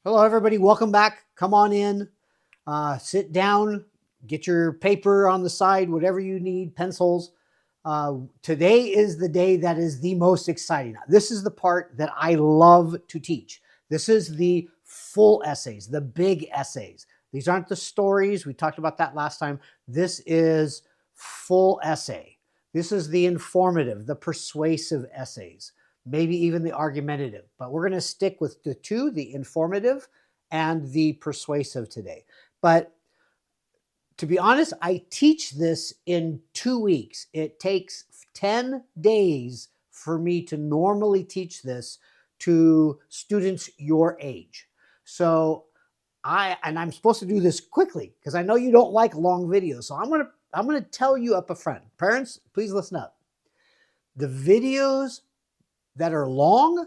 Hello, everybody. Welcome back. Come on in, sit down, get your paper on the side, whatever you need, pencils. Today is the day that is the most exciting. This is the part that I love to teach. This is the full essays, the big essays. These aren't the stories. We talked about that last time. This is full essay. This is the informative, the persuasive essays, maybe even the argumentative. But we're going to stick with the two, the informative and the persuasive today. But to be honest, I teach this in 2 weeks. It takes 10 days for me to normally teach this to students your age. So I'm supposed to do this quickly because I know you don't like long videos. So I'm gonna tell you up front. Parents, please listen up. The videos that are long,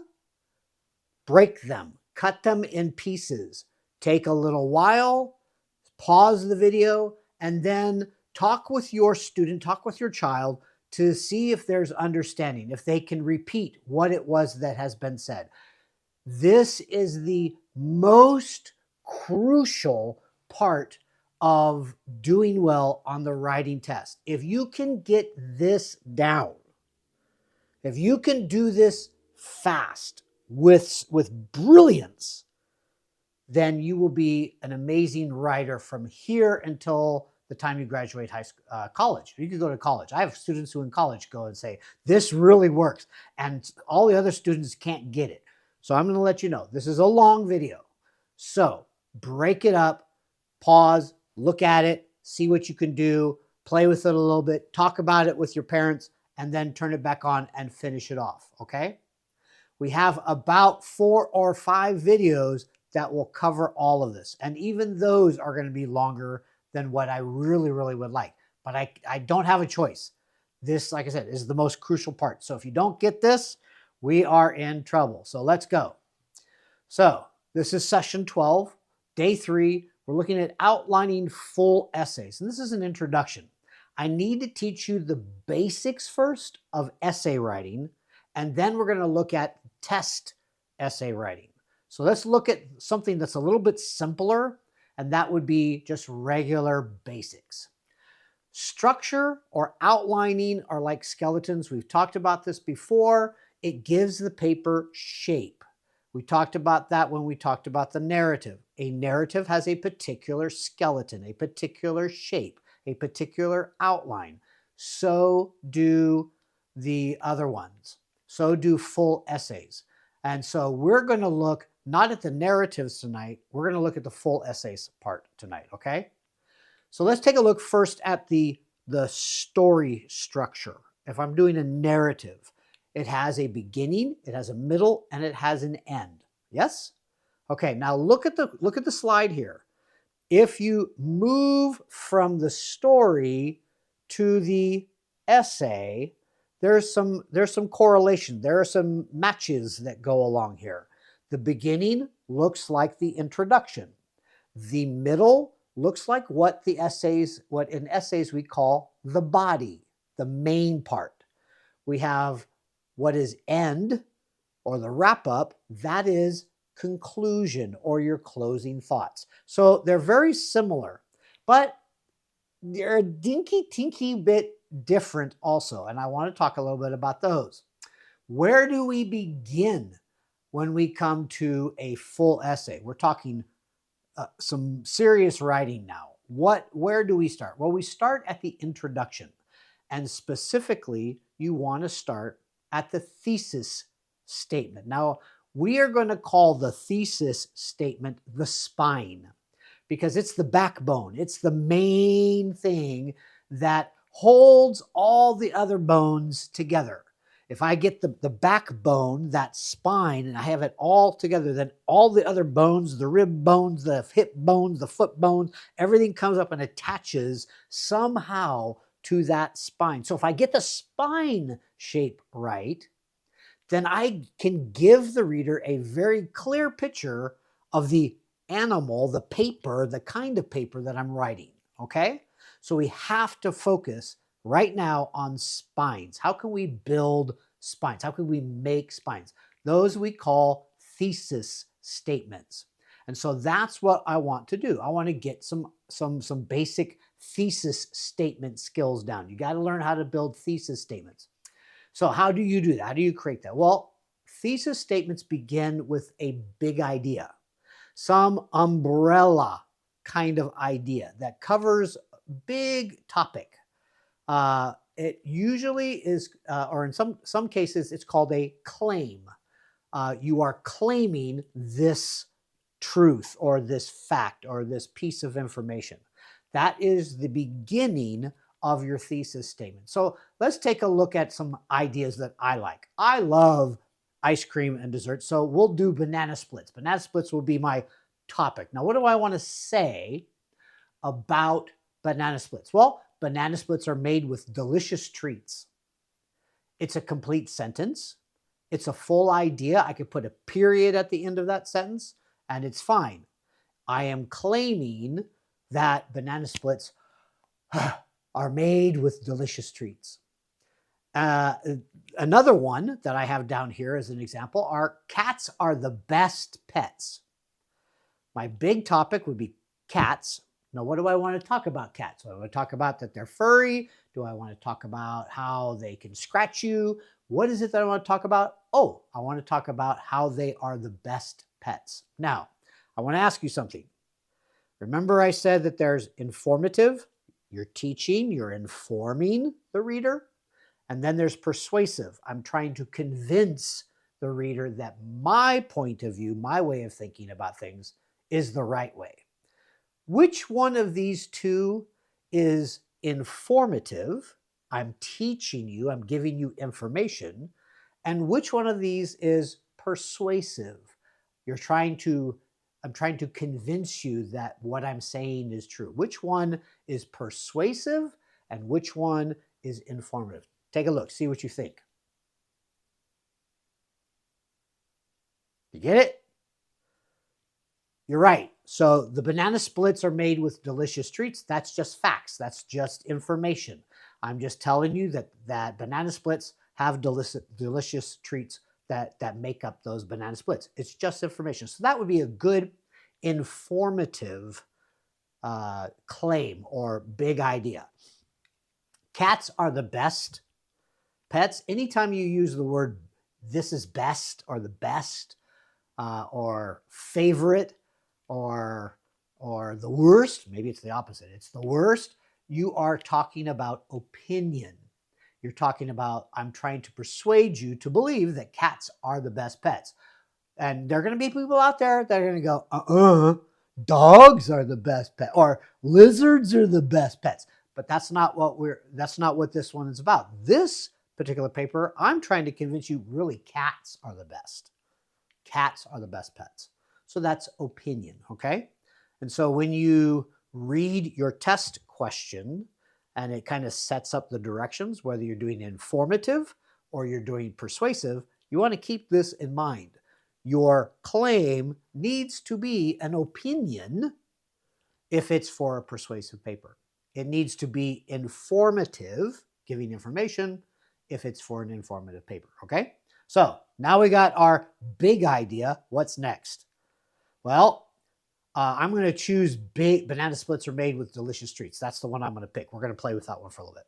break them, cut them in pieces. Take a little while, pause the video, and then talk with your student, talk with your child to see if there's understanding, if they can repeat what it was that has been said. This is the most crucial part of doing well on the writing test. If you can get this down, if you can do this fast with brilliance, then you will be an amazing writer from here until the time you graduate college. You could go to college. I have students who in college go and say, this really works. And all the other students can't get it. So I'm going to let you know, this is a long video. So break it up, pause, look at it, see what you can do, play with it a little bit, talk about it with your parents, and then turn it back on and finish it off, okay? We have about 4 or 5 videos that will cover all of this. And even those are going to be longer than what I really would like. But I don't have a choice. This, like I said, is the most crucial part. So if you don't get this, we are in trouble. So let's go. So this is session 12, day 3. We're looking at outlining full essays. And this is an introduction. I need to teach you the basics first of essay writing, and then we're going to look at test essay writing. So let's look at something that's a little bit simpler, and that would be just regular basics. Structure or outlining are like skeletons. We've talked about this before. It gives the paper shape. We talked about that when we talked about the narrative. A narrative has a particular skeleton, a particular shape, a particular outline. So do the other ones. So do full essays. And so we're going to look not at the narratives tonight. We're going to look at the full essays part tonight, okay? So let's take a look first at the story structure. If I'm doing a narrative, it has a beginning, it has a middle, and it has an end. Yes? Okay, now look at the slide here. If you move from the story to the essay, there's some correlation. There are some matches that go along here. The beginning looks like the introduction. The middle looks like what in essays we call the body, the main part. We have what is end or the wrap up, that is conclusion or your closing thoughts. So they're very similar, but they're a dinky bit different also. And I want to talk a little bit about those. Where do we begin when we come to a full essay? We're talking some serious writing now. Where do we start? Well, we start at the introduction. And specifically, you want to start at the thesis statement. Now, we are going to call the thesis statement the spine because it's the backbone. It's the main thing that holds all the other bones together. If I get the backbone, that spine, and I have it all together, then all the other bones, the rib bones, the hip bones, the foot bones, everything comes up and attaches somehow to that spine. So if I get the spine shape right, then I can give the reader a very clear picture of the animal, the paper, the kind of paper that I'm writing, okay? So we have to focus right now on spines. How can we build spines? How can we make spines? Those we call thesis statements. And so that's what I want to do. I want to get some basic thesis statement skills down. You got to learn how to build thesis statements. So how do you do that? How do you create that? Well, thesis statements begin with a big idea, some umbrella kind of idea that covers a big topic. It usually is, or in some cases, it's called a claim. You are claiming this truth or this fact or this piece of information. That is the beginning of your thesis statement. So let's take a look at some ideas that I like. I love ice cream and dessert, so we'll do banana splits. Banana splits will be my topic. Now, what do I want to say about banana splits? Well, banana splits are made with delicious treats. It's a complete sentence. It's a full idea. I could put a period at the end of that sentence, and it's fine. I am claiming that banana splits are made with delicious treats. Another one that I have down here as an example are cats are the best pets. My big topic would be cats. Now, what do I want to talk about cats? Do I want to talk about that they're furry? Do I want to talk about how they can scratch you? What is it that I want to talk about? Oh, I want to talk about how they are the best pets. Now, I want to ask you something. Remember I said that there's informative, you're teaching, you're informing the reader, and then there's persuasive. I'm trying to convince the reader that my point of view, my way of thinking about things is the right way. Which one of these two is informative? I'm teaching you, I'm giving you information. And which one of these is persuasive? I'm trying to convince you that what I'm saying is true. Which one is persuasive and which one is informative? Take a look, see what you think. You get it? You're right. So the banana splits are made with delicious treats. That's just facts. That's just information. I'm just telling you that banana splits have delicious treats that make up those banana splits. It's just information. So that would be a good informative claim or big idea. Cats are the best pets. Anytime you use the word this is best or the best or favorite or the worst, maybe it's the opposite, it's the worst, you are talking about opinion. You're talking about, I'm trying to persuade you to believe that cats are the best pets. And there are going to be people out there that are going to go, dogs are the best pet, or lizards are the best pets. But that's not what this one is about. This particular paper, I'm trying to convince you really cats are the best. Cats are the best pets. So that's opinion, okay? And so when you read your test question and it kind of sets up the directions, whether you're doing informative or you're doing persuasive, you want to keep this in mind. Your claim needs to be an opinion if it's for a persuasive paper. It needs to be informative, giving information, if it's for an informative paper, okay? So now we got our big idea. What's next? Well, I'm going to choose banana splits are made with delicious treats. That's the one I'm going to pick. We're going to play with that one for a little bit.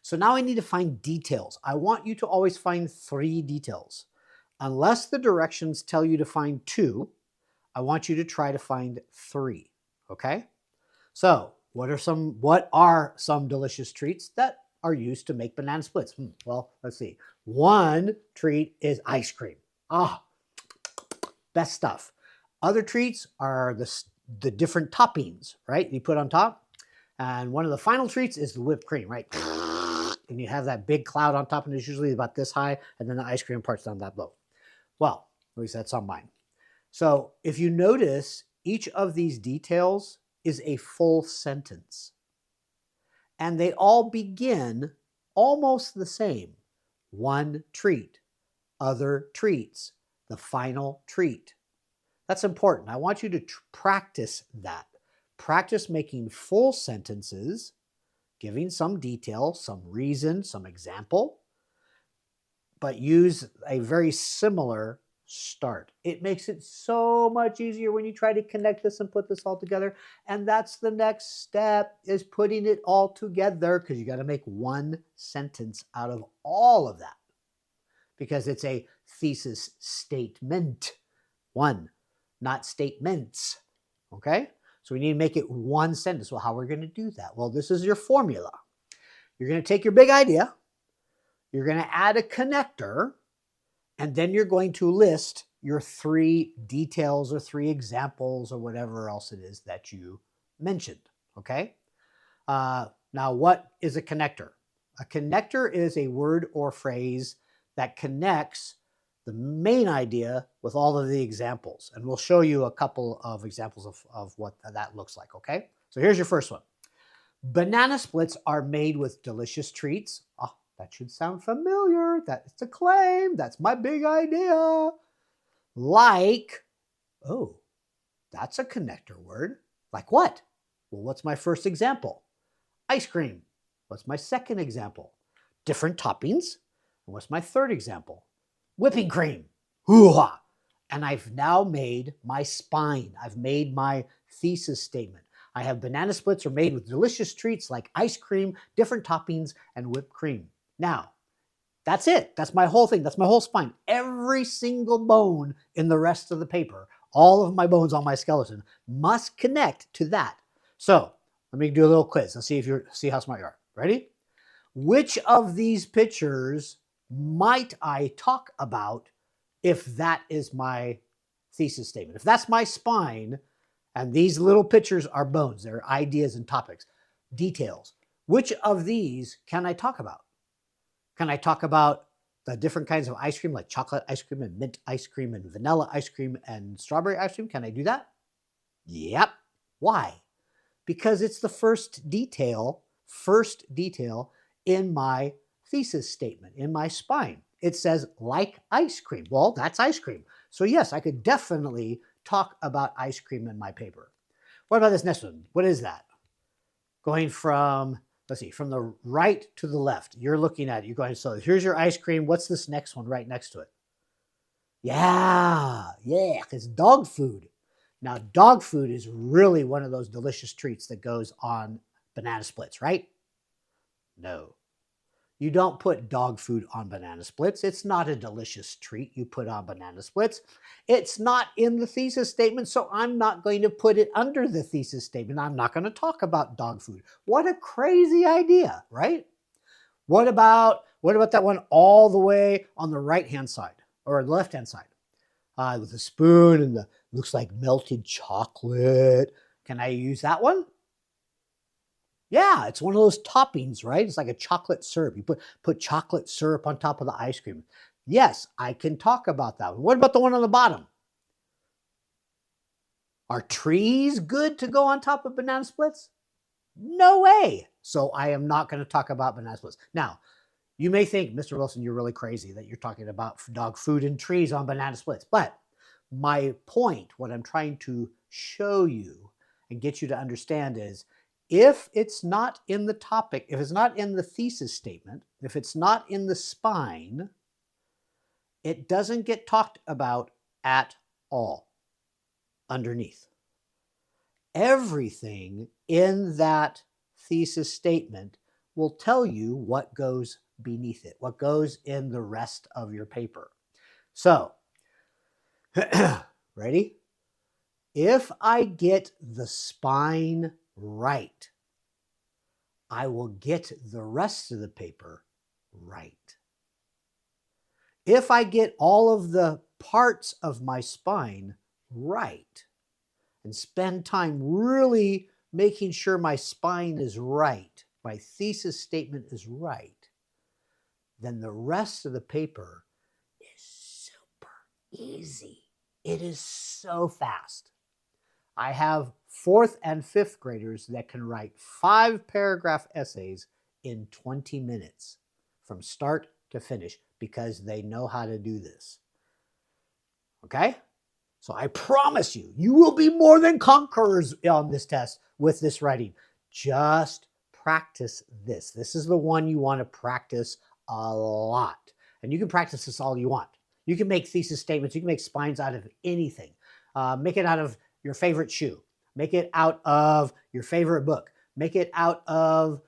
So now I need to find details. I want you to always find 3 details. Unless the directions tell you to find 2, I want you to try to find 3, okay? So what are some delicious treats that are used to make banana splits? Well, let's see. One treat is ice cream. Best stuff. Other treats are the different toppings, right? You put on top. And one of the final treats is the whipped cream, right? And you have that big cloud on top, and it's usually about this high, and then the ice cream part's down that low. Well, at least that's on mine. So if you notice, each of these details is a full sentence. And they all begin almost the same. One treat, other treats, the final treat. That's important. I want you to practice that. Practice making full sentences, giving some detail, some reason, some example, but use a very similar start. It makes it so much easier when you try to connect this and put this all together. And that's the next step, is putting it all together, because you got to make one sentence out of all of that, because it's a thesis statement. One, not statements. Okay? So we need to make it one sentence. Well, how are we going to do that? Well, this is your formula. You're going to take your big idea, you're going to add a connector, and then you're going to list your 3 details or 3 examples or whatever else it is that you mentioned. Okay? Now, what is a connector? A connector is a word or phrase that connects the main idea with all of the examples. And we'll show you a couple of examples of what that looks like, okay? So here's your first one. Banana splits are made with delicious treats. Oh, that should sound familiar. That's a claim. That's my big idea. Like, oh, that's a connector word. Like what? Well, what's my first example? Ice cream. What's my second example? Different toppings. And what's my third example? Whipping cream. Hoo-ha! And I've now made my spine. I've made my thesis statement. I have banana splits are made with delicious treats like ice cream, different toppings, and whipped cream. Now, that's it. That's my whole thing. That's my whole spine. Every single bone in the rest of the paper, all of my bones on my skeleton, must connect to that. So let me do a little quiz. Let's see how smart you are. Ready? Which of these pictures might I talk about if that is my thesis statement? If that's my spine and these little pictures are bones, they're ideas and topics, details, which of these can I talk about? Can I talk about the different kinds of ice cream, like chocolate ice cream and mint ice cream and vanilla ice cream and strawberry ice cream? Can I do that? Yep. Why? Because it's the first detail in my thesis statement, in my spine. It says like ice cream. Well, that's ice cream. So yes, I could definitely talk about ice cream in my paper. What about this next one? What is that? Going from, let's see, from the right to the left. You're looking at it. You're going, so here's your ice cream. What's this next one right next to it? Yeah, it's dog food. Now, dog food is really one of those delicious treats that goes on banana splits, right? No. You don't put dog food on banana splits. It's not a delicious treat you put on banana splits. It's not in the thesis statement, so I'm not going to put it under the thesis statement. I'm not going to talk about dog food. What a crazy idea, right? What about that one all the way on the right-hand side or the left-hand side? With a spoon and looks like melted chocolate. Can I use that one? Yeah, it's one of those toppings, right? It's like a chocolate syrup. You put chocolate syrup on top of the ice cream. Yes, I can talk about that one. What about the one on the bottom? Are trees good to go on top of banana splits? No way. So I am not going to talk about banana splits. Now, you may think, Mr. Wilson, you're really crazy that you're talking about dog food and trees on banana splits. But my point, what I'm trying to show you and get you to understand is, if it's not in the topic, if it's not in the thesis statement, if it's not in the spine, it doesn't get talked about at all underneath. Everything in that thesis statement will tell you what goes beneath it, what goes in the rest of your paper. So, ready? If I get the spine right, I will get the rest of the paper right. If I get all of the parts of my spine right and spend time really making sure my spine is right, my thesis statement is right, then the rest of the paper is super easy. It is so fast. I have 4th and 5th graders that can write 5-paragraph essays in 20 minutes from start to finish because they know how to do this. Okay? So I promise you, you will be more than conquerors on this test with this writing. Just practice this. This is the one you want to practice a lot. And you can practice this all you want. You can make thesis statements. You can make spines out of anything. Make it out of your favorite shoe. Make it out of your favorite book. Make it out of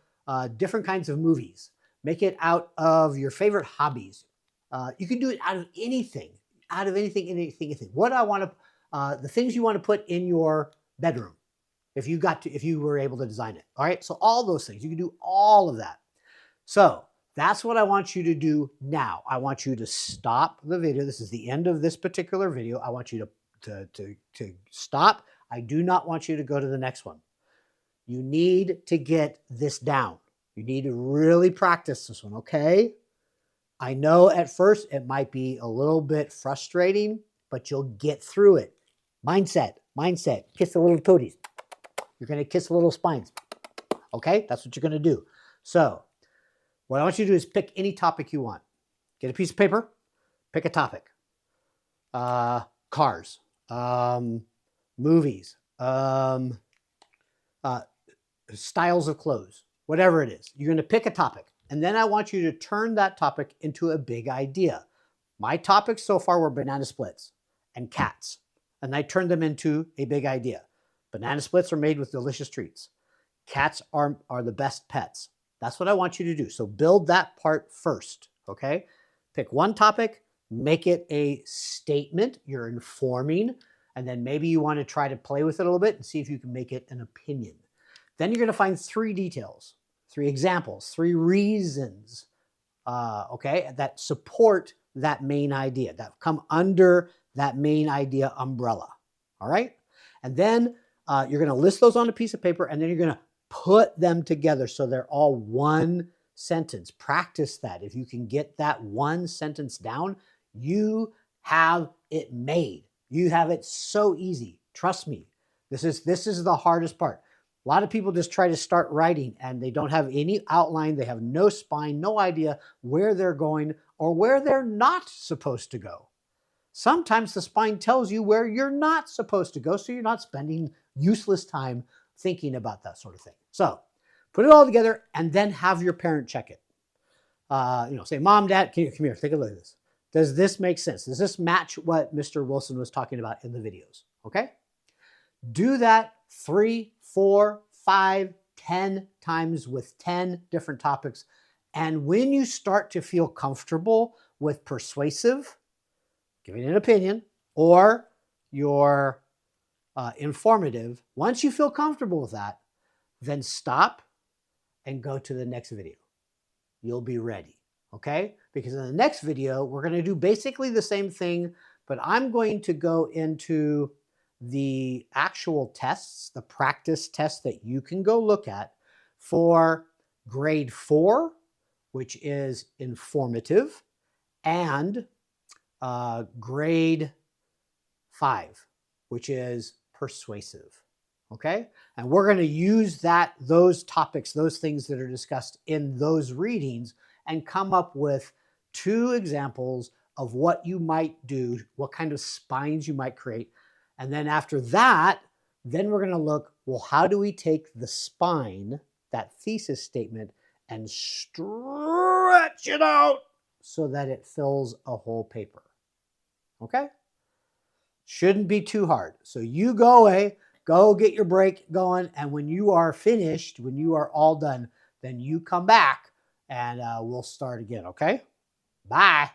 different kinds of movies. Make it out of your favorite hobbies. You can do it out of anything, anything. What I want to, the things you want to put in your bedroom, if you were able to design it. All right. So all those things, you can do all of that. So that's what I want you to do now. I want you to stop the video. This is the end of this particular video. I want you to stop. I do not want you to go to the next one. You need to get this down. You need to really practice this one, okay? I know at first it might be a little bit frustrating, but you'll get through it. Mindset. Kiss the little toadies. You're going to kiss the little spines. Okay? That's what you're going to do. So what I want you to do is pick any topic you want. Get a piece of paper. Pick a topic. Cars. Movies. Styles of clothes. Whatever it is. You're going to pick a topic. And then I want you to turn that topic into a big idea. My topics so far were banana splits and cats. And I turned them into a big idea. Banana splits are made with delicious treats. Cats are the best pets. That's what I want you to do. So build that part first, okay? Pick one topic, make it a statement you're informing, and then maybe you want to try to play with it a little bit and see if you can make it an opinion. Then you're going to find 3 details, 3 examples, 3 reasons, okay, that support that main idea, that come under that main idea umbrella, all right? And then you're going to list those on a piece of paper, and then you're going to put them together so they're all one sentence. Practice that. If you can get that one sentence down, you have it made. You have it so easy. Trust me. This is the hardest part. A lot of people just try to start writing and they don't have any outline. They have no spine, no idea where they're going or where they're not supposed to go. Sometimes the spine tells you where you're not supposed to go, so you're not spending useless time thinking about that sort of thing. So put it all together and then have your parent check it. Say, Mom, Dad, come here, take a look at this. Does this make sense? Does this match what Mr. Wilson was talking about in the videos? Okay? Do that 3, 4, 5, 10 times with 10 different topics. And when you start to feel comfortable with persuasive, giving an opinion, or your informative, once you feel comfortable with that, then stop and go to the next video. You'll be ready, okay? Because in the next video, we're going to do basically the same thing, but I'm going to go into the actual tests, the practice tests that you can go look at for grade 4, which is informative, and grade 5, which is persuasive. Okay? And we're going to use those topics, those things that are discussed in those readings, and come up with 2 examples of what you might do, what kind of spines you might create. And then after that, then we're going to look, well, how do we take the spine, that thesis statement, and stretch it out so that it fills a whole paper? Okay? Shouldn't be too hard. So you go away, go get your break going, and when you are finished, when you are all done, then you come back and we'll start again, okay? Bye.